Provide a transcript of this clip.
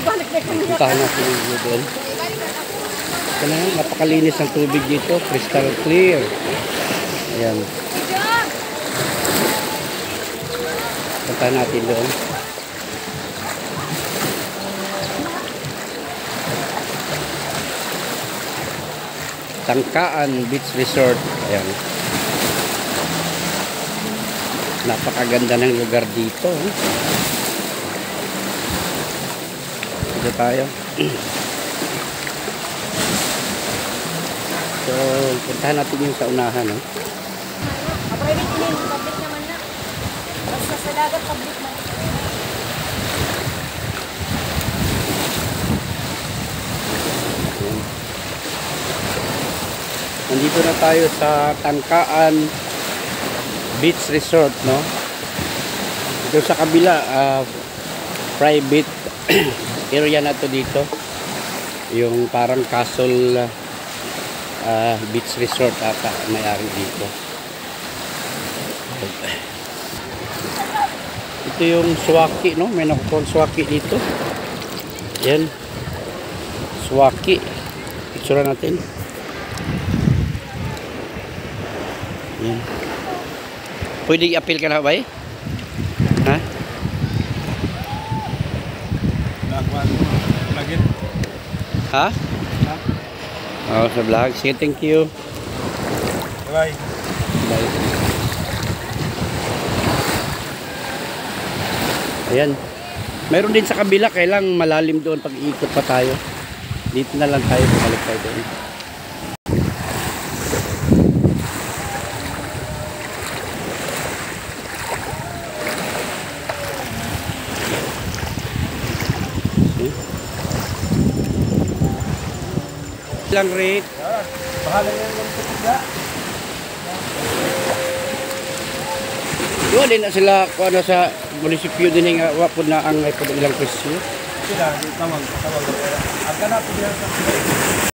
Puntahan natin yung view doon. Ito na, napakalinis ng tubig dito. Crystal clear. Ayan. Puntahan natin doon. Tangkaan Beach Resort. Ayan. Napakaganda ng lugar dito. Dito tayo. So, puntahan natin yung sa unahan. Private din, public naman na. Basta sa dagat, public na. Nandito na tayo sa Tangkaan Beach Resort, no? Dito sa kabila, private area na to dito. Yung parang castle beach resort ata may-ari dito. Ito yung Swaki, no? May nakukuha Swaki dito. Yan. Swaki. Picture natin. Yan. Pwede i-appeal ka na ba eh? Ha? Ha? Oh, sa vlog. Sige, thank you. Bye. Bye. Ayan. Mayroon din sa kabila. Kailang malalim doon pag iikot pa tayo. Dito na lang tayo. Bumalik tayo doon. Lang rate. Bahala yan ng pagkida. Doon din na sila kung ano sa munisipyo din nga wapod na ang ilang presyo. Sila, tawag. Ang kanapin yan sa